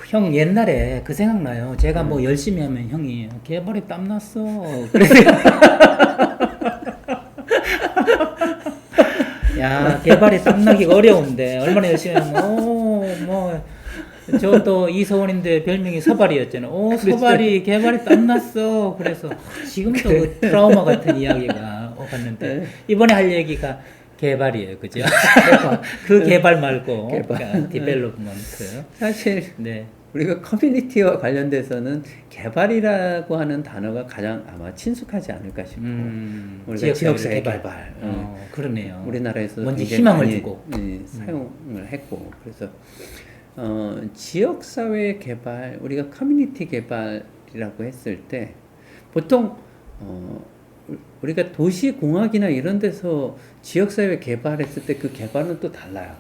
형 옛날에 그 생각나요. 제가 뭐 열심히 하면 형이 개발이 땀났어. 그래서 야 개발이 땀나기가 어려운데 얼마나 열심히 하면 뭐 저도 이서원인데 별명이 서발이었잖아요. 서발이 개발이 땀났어. 그래서 지금도 그 트라우마 같은 이야기가 갔는데 이번에 할 얘기가 개발이에요, 그죠? 그 개발 말고 그러니까 디벨롭먼트. 사실 네. 우리가 커뮤니티와 관련돼서는 개발이라고 하는 단어가 가장 아마 친숙하지 않을까 싶고 우리가 지역사회 개발, 그러네요. 우리나라에서 뭔지 희망을 주고 사용을 했고 그래서 지역사회 개발 우리가 커뮤니티 개발이라고 했을 때 보통 우리가 도시공학이나 이런 데서 지역사회 개발했을 때 그 개발은 또 달라요.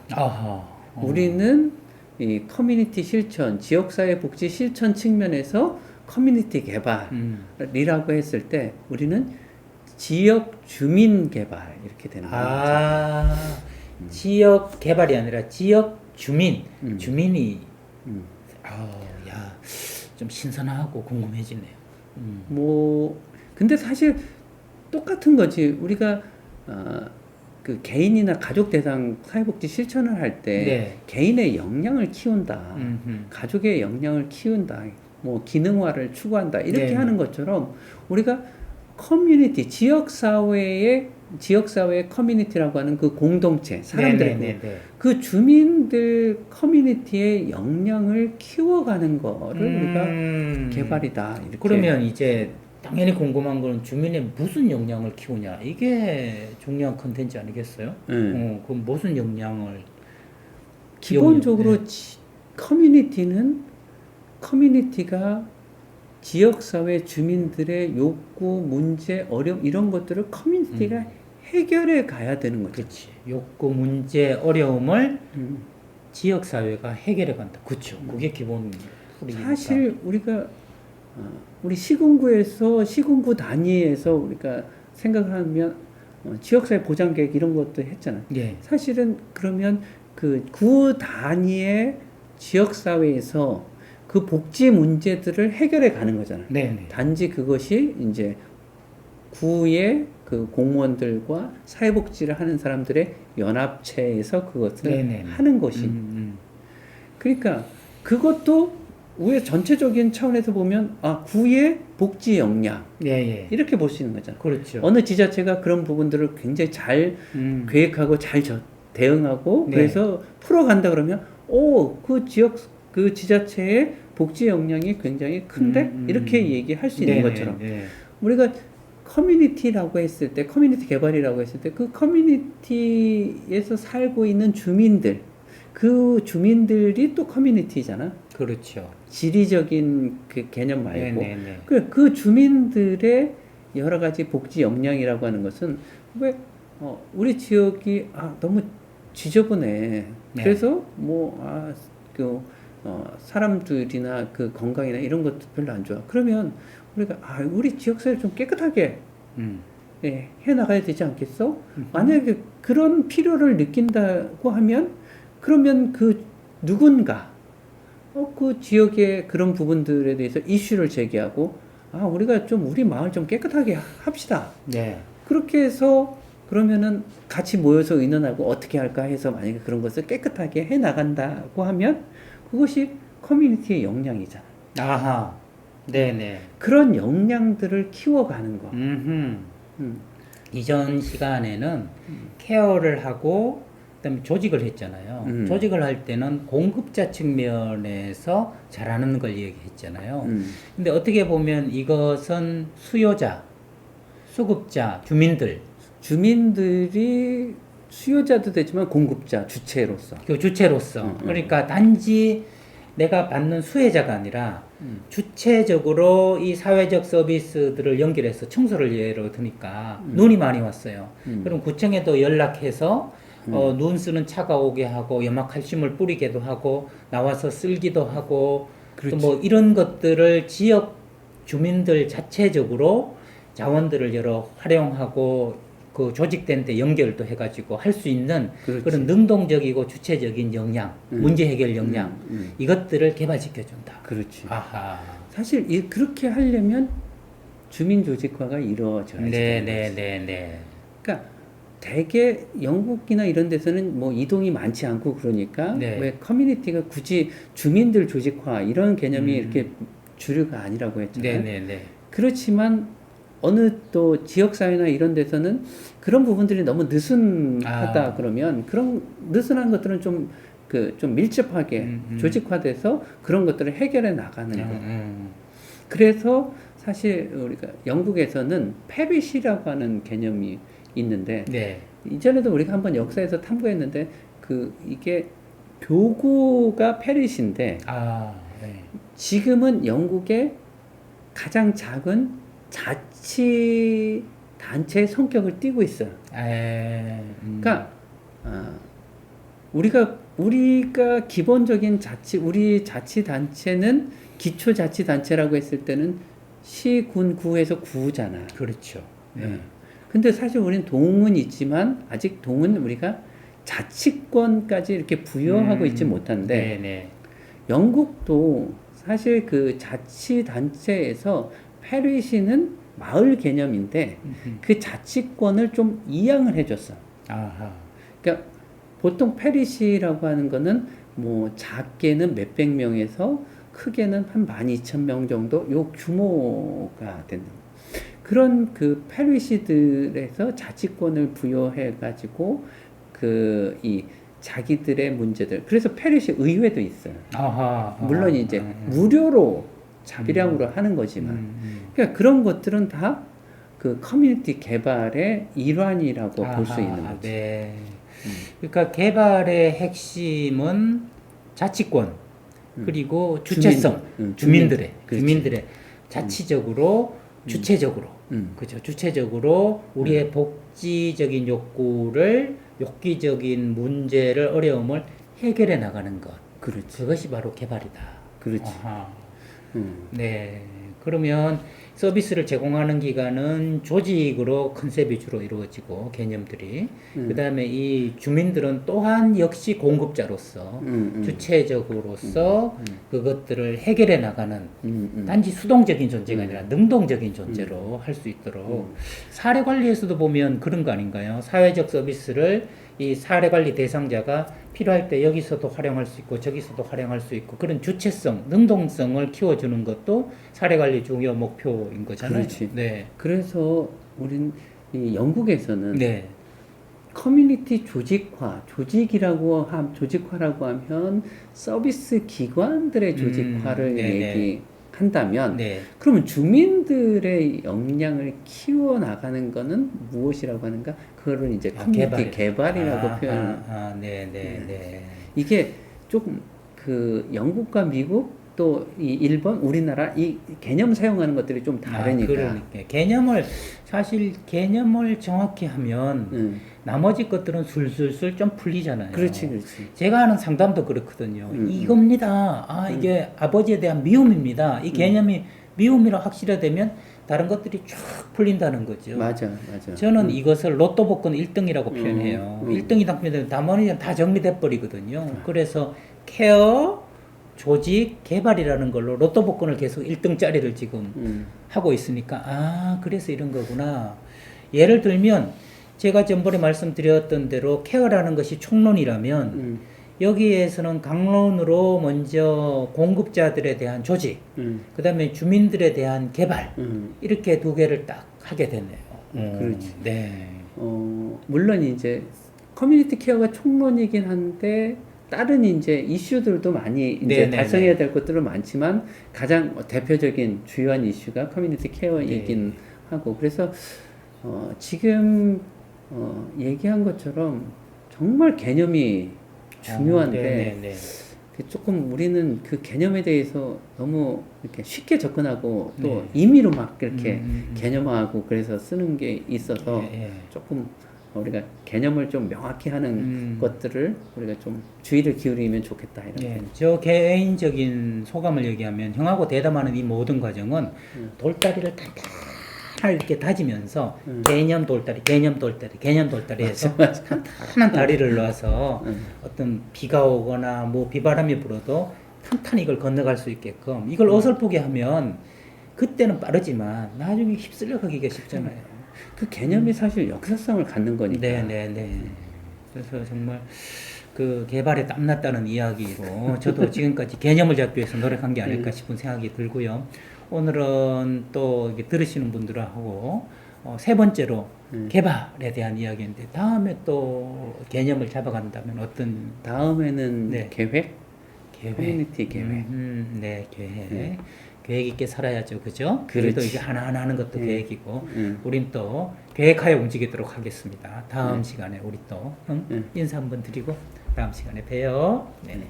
우리는 이 커뮤니티 실천, 지역사회 복지 실천 측면에서 커뮤니티 개발이라고 했을 때 우리는 지역 주민 개발 이렇게 되는 거죠. 지역 개발이 아니라 지역 주민, 주민이 야, 좀 신선하고 궁금해지네요. 뭐 근데 사실 똑같은 거지. 우리가 그 개인이나 가족 대상 사회복지 실천을 할 때 개인의 역량을 키운다, 가족의 역량을 키운다, 뭐 기능화를 추구한다 이렇게 하는 것처럼 우리가 커뮤니티, 지역사회 커뮤니티라고 하는 그 공동체, 사람들의 그 주민들 커뮤니티의 역량을 키워가는 거를 우리가 개발이다. 이렇게. 그러면 이제 당연히 궁금한 건 주민의 무슨 역량을 키우냐 이게 중요한 컨텐츠 아니겠어요? 그럼 무슨 역량을 기본적으로 커뮤니티가 지역사회 주민들의 욕구, 문제, 어려움 이런 것들을 커뮤니티가 해결해 가야 되는 거죠. 그렇지. 욕구, 문제, 어려움을 지역사회가 해결해 간다. 그렇죠. 그게 기본 풀이니까. 사실 우리가 우리 시군구 단위에서 우리가 생각하면 지역사회 보장계획 이런 것도 했잖아요. 사실은 그러면 그 구 단위의 지역사회에서 그 복지 문제들을 해결해 가는 거잖아요. 단지 그것이 이제 구의 그 공무원들과 사회복지를 하는 사람들의 연합체에서 그것을 하는 것이. 그러니까 그것도 우리 전체적인 차원에서 보면 구의 복지 역량 이렇게 볼 수 있는 거잖아요. 그렇죠. 어느 지자체가 그런 부분들을 굉장히 잘 계획하고 잘 대응하고 그래서 풀어간다 그러면 그 지자체의 복지 역량이 굉장히 큰데 이렇게 얘기할 수 있는 것처럼 우리가 커뮤니티라고 했을 때 커뮤니티 개발이라고 했을 때 그 커뮤니티에서 살고 있는 주민들 그 주민들이 또 커뮤니티잖아. 그렇죠. 지리적인 그 개념 말고 그 주민들의 여러 가지 복지 역량이라고 하는 것은 왜 우리 지역이 너무 지저분해. 그래서 사람들이나 그 건강이나 이런 것도 별로 안 좋아. 그러면 우리가 우리 지역사회를 좀 깨끗하게 해 나가야 되지 않겠어? 만약에 그런 필요를 느낀다고 하면 그러면 그 누군가 그 지역의 그런 부분들에 대해서 이슈를 제기하고 우리가 좀 우리 마을 좀 깨끗하게 합시다. 그렇게 해서 그러면은 같이 모여서 의논하고 어떻게 할까 해서 만약에 그런 것을 깨끗하게 해 나간다고 하면 그것이 커뮤니티의 역량이잖아. 그런 역량들을 키워가는 거. 이전 시간에는 케어를 하고 그다음에 조직을 했잖아요. 조직을 할 때는 공급자 측면에서 잘하는 걸 얘기했잖아요. 근데 어떻게 보면 이것은 수요자, 수급자, 주민들이 수요자도 되지만 공급자, 주체로서. 그러니까 단지 내가 받는 수혜자가 아니라 주체적으로 이 사회적 서비스들을 연결해서 청소를 예로 드니까 눈이 많이 왔어요. 그럼 구청에도 연락해서 눈 쓰는 차가 오게 하고 염화칼슘을 뿌리게도 하고 나와서 쓸기도 하고 또 뭐 이런 것들을 지역 주민들 자체적으로 자원들을 여러 활용하고 그 조직된 데 연결도 해가지고 할 수 있는 그렇지. 그런 능동적이고 주체적인 역량, 문제 해결 역량 이것들을 개발시켜준다. 그렇지. 아하. 사실 그렇게 하려면 주민 조직화가 이루어져야 되는 거지. 네네네네. 그러니까 대개 영국이나 이런 데서는 뭐 이동이 많지 않고 그러니까 네. 왜 커뮤니티가 굳이 주민들 조직화 이런 개념이 이렇게 주류가 아니라고 했잖아요. 네네네. 그렇지만 어느 또 지역사회나 이런 데서는 그런 부분들이 너무 느슨하다 그러면 그런 느슨한 것들은 좀 좀 밀접하게 조직화돼서 그런 것들을 해결해 나가는 거. 그래서 사실 우리가 영국에서는 페리시라고 하는 개념이 있는데 네. 이전에도 우리가 한번 역사에서 탐구했는데 이게 교구가 페리시인데 아, 네. 지금은 영국의 가장 작은 자치 단체의 성격을 띠고 있어요. 그러니까 우리가 기본적인 우리 자치 단체는 기초 자치 단체라고 했을 때는 시, 군, 구에서 구잖아. 그렇죠. 네. 근데 사실 우리는 동은 있지만 아직 동은 우리가 자치권까지 이렇게 부여하고 있지 못한데 네네. 영국도 사실 그 자치 단체에서 페리시는 마을 개념인데 그 자치권을 좀 이양을 해줬어. 아하. 그러니까 보통 페리시라고 하는 거는 뭐 작게는 몇백 명에서 크게는 한 12,000명 정도 요 규모가 된다. 그런 그 페리시들에서 자치권을 부여해 가지고 이 자기들의 문제들. 그래서 페리시 의회도 있어요. 아하. 물론 이제 무료로 자비량으로 하는 거지만. 그러니까 그런 것들은 다 그 커뮤니티 개발의 일환이라고 볼 수 있는 거지. 네. 그러니까 개발의 핵심은 자치권 그리고 주체성, 주민들의 자치적으로 주체적으로 그죠. 주체적으로 우리의 복지적인 욕구를 욕기적인 문제를 어려움을 해결해 나가는 것. 그렇지. 그것이 바로 개발이다. 그렇지. 아하. 네. 그러면 서비스를 제공하는 기관은 조직으로 컨셉이 주로 이루어지고 개념들이 그 다음에 이 주민들은 또한 역시 공급자로서 주체적으로서 그것들을 해결해 나가는 단지 수동적인 존재가 아니라 능동적인 존재로 할 수 있도록 사례 관리에서도 보면 그런 거 아닌가요? 사회적 서비스를 이 사례 관리 대상자가 필요할 때 여기서도 활용할 수 있고 저기서도 활용할 수 있고 그런 주체성, 능동성을 키워주는 것도 사례 관리 중요 목표인 거잖아요. 그렇지. 네. 그래서 우린 이 영국에서는 네. 커뮤니티 조직화라고 하면 서비스 기관들의 조직화를 얘기한다면 네. 그러면 주민들의 역량을 키워 나가는 거는 무엇이라고 하는가? 그거를 이제 커뮤니티 개발이라고 표현을. 네. 이게 조금 그 영국과 미국 또 이 일본, 우리나라 이 개념 사용하는 것들이 좀 다르니까. 그러니까 개념을 정확히 하면 나머지 것들은 술술술 좀 풀리잖아요. 그렇지. 제가 하는 상담도 그렇거든요. 이겁니다. 이게 아버지에 대한 미움입니다. 이 개념이 미움이라 확실하되면 다른 것들이 쭉 풀린다는 거죠. 맞아. 저는 이것을 로또 복권 1등이라고 표현해요. 1등이 당첨되면 나머지는 다 정리돼 버리거든요. 그래서 케어, 조직, 개발이라는 걸로 로또 복권을 계속 1등짜리를 지금 하고 있으니까 그래서 이런 거구나. 예를 들면 제가 전번에 말씀드렸던 대로 케어라는 것이 총론이라면 여기에서는 강론으로 먼저 공급자들에 대한 조직, 그 다음에 주민들에 대한 개발 이렇게 두 개를 딱 하게 됐네요. 그렇지. 네. 물론 이제 커뮤니티 케어가 총론이긴 한데 다른 이제 이슈들도 많이 이제 달성해야 될 것들은 많지만 가장 대표적인 주요한 이슈가 커뮤니티 케어이긴 하고 그래서 지금 얘기한 것처럼 정말 개념이 중요한데 조금 우리는 그 개념에 대해서 너무 이렇게 쉽게 접근하고 또 임의로 막 이렇게 개념화하고 그래서 쓰는 게 있어서 조금 우리가 개념을 좀 명확히 하는 것들을 우리가 좀 주의를 기울이면 좋겠다 이런 저 개인적인 소감을 얘기하면 형하고 대담하는 이 모든 과정은 돌다리를 이렇게 다지면서 개념 돌다리 해서 탄탄한 다리를 놓아서 어떤 비가 오거나 뭐 비바람이 불어도 탄탄히 이걸 건너갈 수 있게끔 이걸 어설프게 하면 그때는 빠르지만 나중에 휩쓸려 가기가 쉽잖아요. 그 개념이 사실 역사성을 갖는 거니까. 네네네. 그래서 정말 그 개발에 땀났다는 이야기로 저도 지금까지 개념을 잡기 위해서 노력한 게 아닐까 싶은 생각이 들고요. 오늘은 또 이렇게 들으시는 분들하고 세 번째로 개발에 대한 이야기인데 다음에 또 개념을 잡아간다면 어떤 다음에는 네. 계획? 커뮤니티 계획. 네, 계획. 계획 있게 살아야죠, 그죠? 그렇지. 우리도 이제 하나하나 하는 것도 네. 계획이고, 우린 또 계획하여 움직이도록 하겠습니다. 다음 시간에 우리 또 인사 한번 드리고 다음 시간에 봬요. 네.